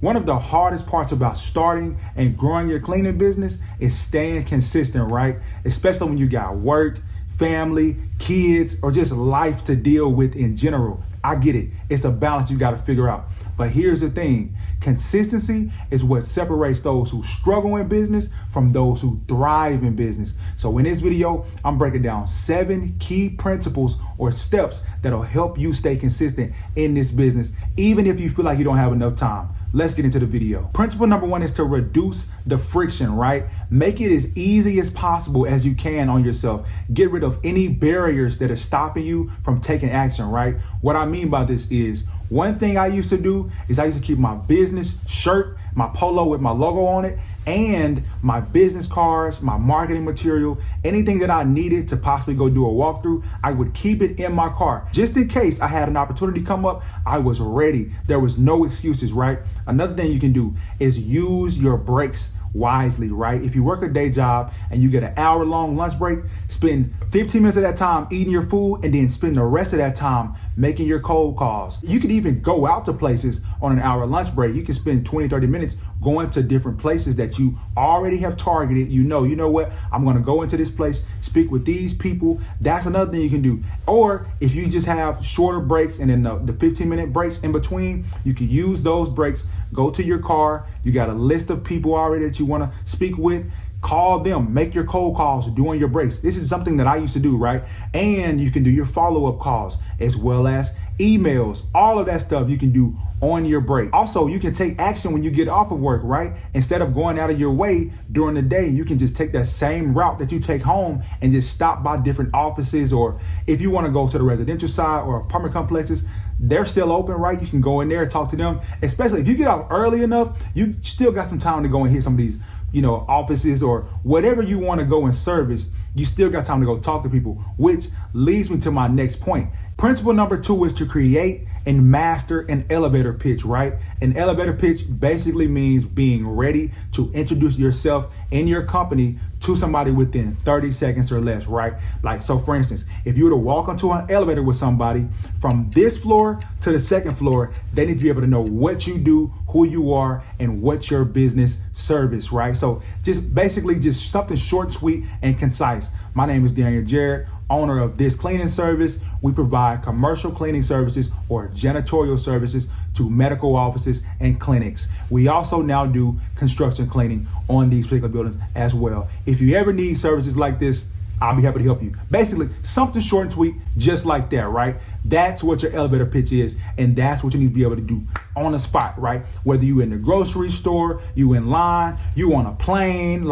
One of the hardest parts about starting and growing your cleaning business is staying consistent, right? Especially when you got work, family, kids, or just life to deal with in general. I get it. It's a balance you got to figure out. But here's the thing. Consistency is what separates those who struggle in business from those who thrive in business. So in this video, I'm breaking down 7 key principles or steps that'll help you stay consistent in this business, even if you feel like you don't have enough time. Let's get into the video. Principle number 1 is to reduce the friction, right? Make it as easy as possible as you can on yourself. Get rid of any barriers that are stopping you from taking action, right? What I mean by this is, one thing I used to do is I used to keep my business shirt, my polo with my logo on it, and my business cards, my marketing material, anything that I needed to possibly go do a walkthrough, I would keep it in my car. Just in case I had an opportunity come up, I was ready. There was no excuses, right? Another thing you can do is use your breaks wisely, right? If you work a day job and you get an hour-long lunch break, spend 15 minutes of that time eating your food and then spend the rest of that time making your cold calls. You can even go out to places on an hour lunch break. You can spend 20, 30 minutes going to different places that you already have targeted. You know what? I'm going to go into this place, speak with these people. That's another thing you can do. Or if you just have shorter breaks and then the 15-minute breaks in between, you can use those breaks. Go to your car. You got a list of people already that you want to speak with. Call them, make your cold calls during your breaks. This is something that I used to do, right? And you can do your follow-up calls as well as emails. All of that stuff you can do on your break. Also, you can take action when you get off of work, right? Instead of going out of your way during the day, you can just take that same route that you take home and just stop by different offices. Or if you want to go to the residential side or apartment complexes, they're still open, right? You can go in there and talk to them. Especially if you get out early enough, you still got some time to go and hit some of these offices or whatever you want to go and service. You still got time to go talk to people, which leads me to my next point. Principle number 2 is to create and master an elevator pitch, right? An elevator pitch basically means being ready to introduce yourself and your company to somebody within 30 seconds or less, right? Like, so for instance, if you were to walk onto an elevator with somebody from this floor to the second floor, they need to be able to know what you do, who you are, and what's your business service, right? So just basically just something short, sweet, and concise. My name is Daniel Jarrett, owner of This Cleaning Service. We provide commercial cleaning services or janitorial services to medical offices and clinics. We also now do construction cleaning on these particular buildings as well. If you ever need services like this, I'll be happy to help you. Basically, something short and sweet, just like that, right? That's what your elevator pitch is, and that's what you need to be able to do on the spot, right? Whether you in the grocery store, you in line, you on a plane,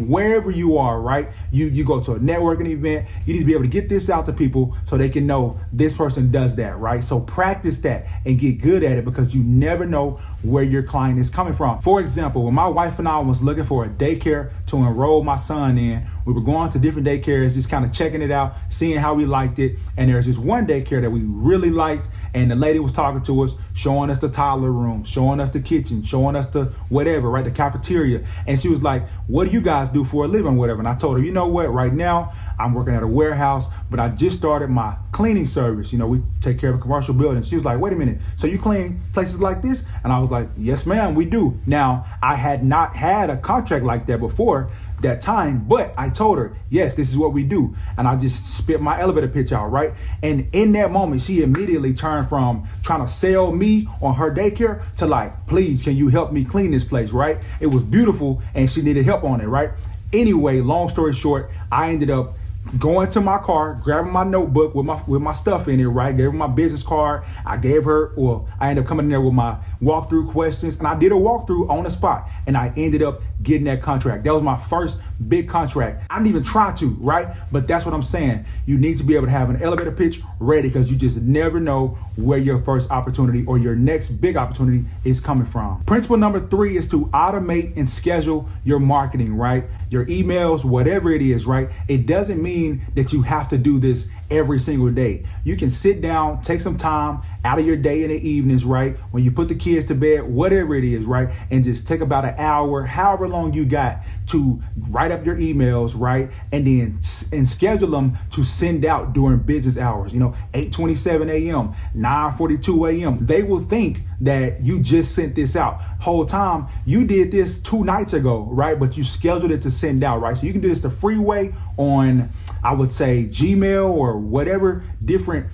wherever you are, right? You go to a networking event, you need to be able to get this out to people so they can know this person does that, right? So practice that and get good at it, because you never know where your client is coming from. For example, when my wife and I was looking for a daycare to enroll my son in, we were going to different daycares, just kind of checking it out, seeing how we liked it. And there's this one daycare that we really liked. And the lady was talking to us, showing us the toddler room, showing us the kitchen, showing us the whatever, right? The cafeteria. And she was like, what do you guys do for a living, whatever? And I told her, you know what? Right now, I'm working at a warehouse, but I just started my cleaning service. We take care of a commercial building. She was like, wait a minute. So you clean places like this? And I was like, yes, ma'am, we do. Now, I had not had a contract like that before that time, but I told her, yes, this is what we do. And I just spit my elevator pitch out, right? And in that moment, she immediately turned from trying to sell me on her daycare to like, please, can you help me clean this place, right? It was beautiful and she needed help on it, right? Anyway, long story short, I ended up going to my car, grabbing my notebook with my stuff in it, right? Gave her my business card. I ended up coming in there with my walkthrough questions, and I did a walkthrough on the spot, and I ended up getting that contract. That was my first big contract. I didn't even try to, right? But that's what I'm saying. You need to be able to have an elevator pitch ready, because you just never know where your first opportunity or your next big opportunity is coming from. Principle number 3 is to automate and schedule your marketing, right? Your emails, whatever it is, right? It doesn't mean that you have to do this every single day. You can sit down, take some time out of your day in the evenings, right? When you put the kids to bed, whatever it is, right? And just take about an hour, however long you got, to write up your emails, right? And then schedule them to send out during business hours, 8:27 a.m., 9:42 a.m. They will think that you just sent this out. Whole time you did this 2 nights ago, right? But you scheduled it to send out, right? So you can do this the free way on, I would say, Gmail or whatever different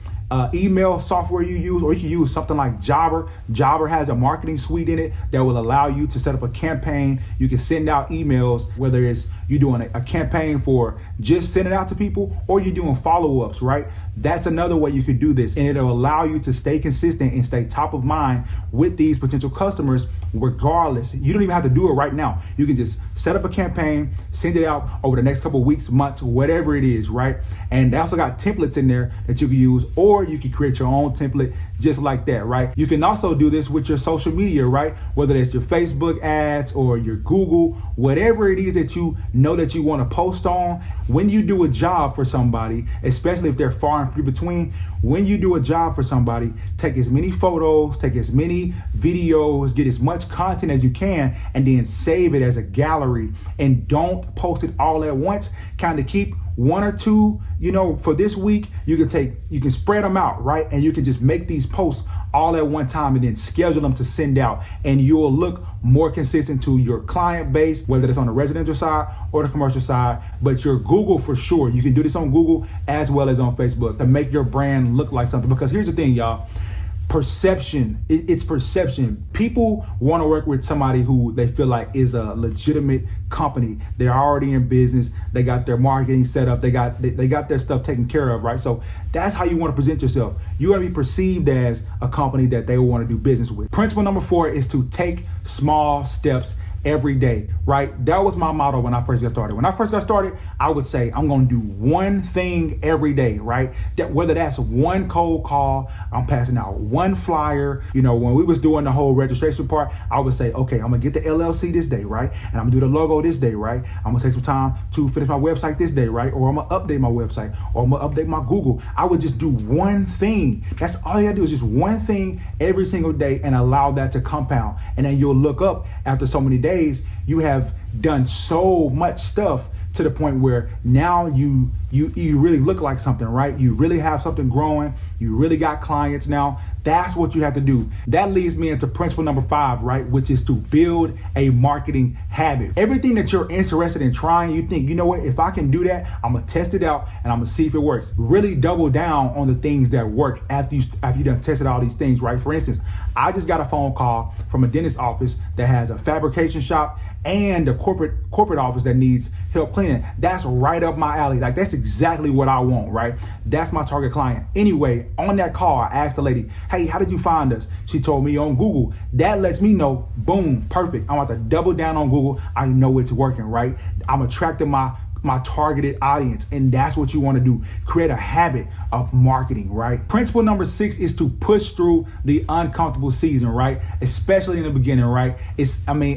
email software you use, or you can use something like Jobber. Jobber has a marketing suite in it that will allow you to set up a campaign. You can send out emails, whether it's you doing a campaign for just sending out to people, or you're doing follow-ups, right? That's another way you could do this, and it'll allow you to stay consistent and stay top of mind with these potential customers regardless. You don't even have to do it right now. You can just set up a campaign, send it out over the next couple of weeks, months, whatever it is, right? And they also got templates in there that you can use, or you can create your own template just like that, right? You can also do this with your social media, right? Whether it's your Facebook ads or your Google, whatever it is that you know that you want to post on. When you do a job for somebody, especially if they're far and few between, when you do a job for somebody, take as many photos, take as many videos, get as much content as you can, and then save it as a gallery, and don't post it all at once. Kind of keep 1 or 2, for this week. You can spread them out, right? And you can just make these posts all at one time and then schedule them to send out, and you'll look more consistent to your client base, whether it's on the residential side or the commercial side. But your Google, for sure, you can do this on Google as well as on Facebook to make your brand look like something. Because here's the thing, y'all. Perception. It's perception. People want to work with somebody who they feel like is a legitimate company. They're already in business. They got their marketing set up. They got their stuff taken care of, right? So that's how you want to present yourself. You want to be perceived as a company that they will want to do business with. Principle number 4 is to take small steps every day, right? That was my motto when I first got started. When I first got started, I would say I'm going to do one thing every day, right? That whether that's one cold call, I'm passing out one flyer. When we was doing the whole registration part, I would say, okay, I'm gonna get the LLC this day, right? And I'm gonna do the logo this day, right? I'm gonna take some time to finish my website this day, right? Or I'm gonna update my website, or I'm gonna update my Google. I would just do one thing. That's all you gotta do, is just one thing every single day, and allow that to compound. And then you'll look up after so many days, you have done so much stuff to the point where now you really look like something, right? You really have something growing. You really got clients now. That's what you have to do. That leads me into principle number 5, right? Which is to build a marketing habit. Everything that you're interested in trying, you think, what, if I can do that, I'm gonna test it out and I'm gonna see if it works. Really double down on the things that work after you done tested all these things, right? For instance, I just got a phone call from a dentist office that has a fabrication shop and a corporate office that needs help cleaning. That's right up my alley. Like, that's exactly what I want, right? That's my target client. Anyway, on that call, I asked the lady, hey, how did you find us? She told me on Google. That lets me know, boom, perfect. I'm about to double down on Google. I know it's working, right? I'm attracting my targeted audience, and that's what you want to do. Create a habit of marketing, right? Principle number 6 is to push through the uncomfortable season, right? Especially in the beginning, right?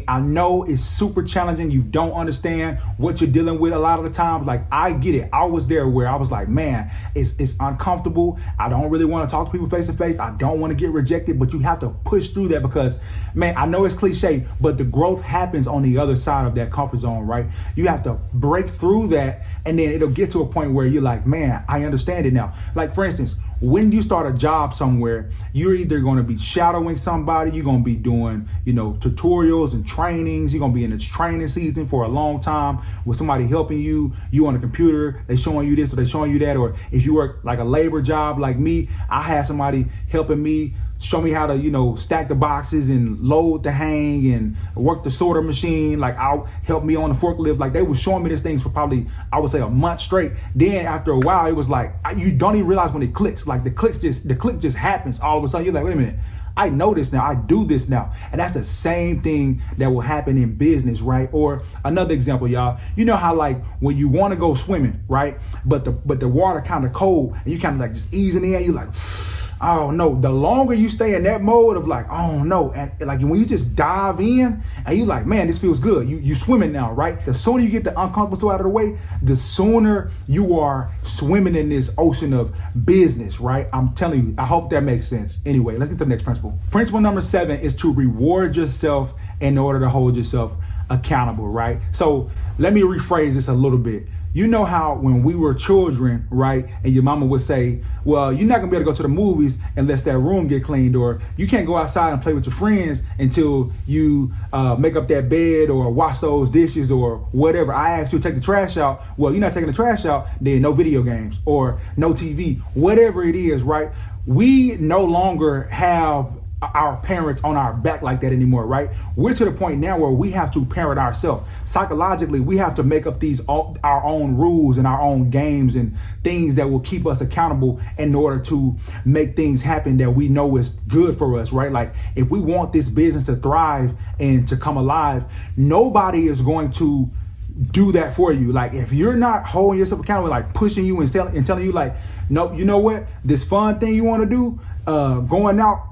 I know it's super challenging. You don't understand what you're dealing with a lot of the times. Like, I get it. I was there where I was like, man, it's uncomfortable. I don't really want to talk to people face to face. I don't want to get rejected, but you have to push through that because, man, I know it's cliche, but the growth happens on the other side of that comfort zone, right? You have to break through that, and then it'll get to a point where you're like, man, I understand it now. Like, for instance, when you start a job somewhere, you're either going to be shadowing somebody, you're going to be doing, tutorials and trainings. You're going to be in this training season for a long time with somebody helping you on the computer. They showing you this or they showing you that. Or if you work like a labor job like me, I had somebody helping me, show me how to, stack the boxes and load the hang and work the sorter machine. Like, I'll help me on the forklift. Like, they were showing me these things for probably, I would say, a month straight. Then after a while, it was like, you don't even realize when it clicks. Like, the click just happens all of a sudden. You're like, wait a minute, I know this now. I do this now. And that's the same thing that will happen in business, right? Or another example, y'all, you know how, like, when you want to go swimming, right? But the water kind of cold and you kind of like just easing in, you're like, oh no, the longer you stay in that mode of like, oh no, and like when you just dive in and you like, man, this feels good. You swimming now, right? The sooner you get the uncomfortable stuff out of the way, the sooner you are swimming in this ocean of business, right? I'm telling you, I hope that makes sense. Anyway, let's get to the next principle. Principle number 7 is to reward yourself in order to hold yourself accountable, right? So let me rephrase this a little bit. You know how when we were children, right, and your mama would say, well, you're not gonna be able to go to the movies unless that room get cleaned, or you can't go outside and play with your friends until you make up that bed or wash those dishes or whatever. I asked you to take the trash out. Well, you're not taking the trash out, then no video games or no TV, whatever it is, right? We no longer have our parents on our back like that anymore, right? We're to the point now where we have to parent ourselves. Psychologically, we have to make up our own rules and our own games and things that will keep us accountable in order to make things happen that we know is good for us, right? Like if we want this business to thrive and to come alive, nobody is going to do that for you. Like if you're not holding yourself accountable, like pushing you and telling you like, no, you know what, this fun thing you want to do, going out,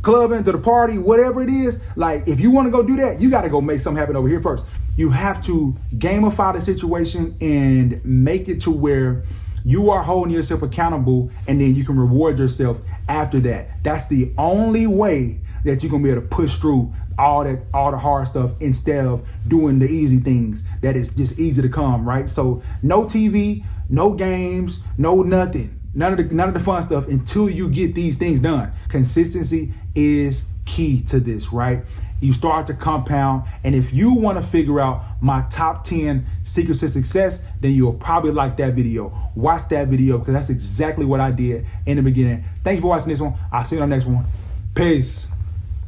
clubbing to the party, whatever it is, like if you want to go do that, you got to go make something happen over here first. You have to gamify the situation and make it to where you are holding yourself accountable, and then you can reward yourself after that. That's the only way that you're gonna be able to push through all the hard stuff instead of doing the easy things that is just easy to come, right? So no TV, no games, no nothing. None of the fun stuff until you get these things done. Consistency is key to this, right? You start to compound, and if you want to figure out my top 10 secrets to success, then you'll probably like that video. Watch that video because that's exactly what I did in the beginning. Thank you for watching this one. I'll see you on the next one. Peace.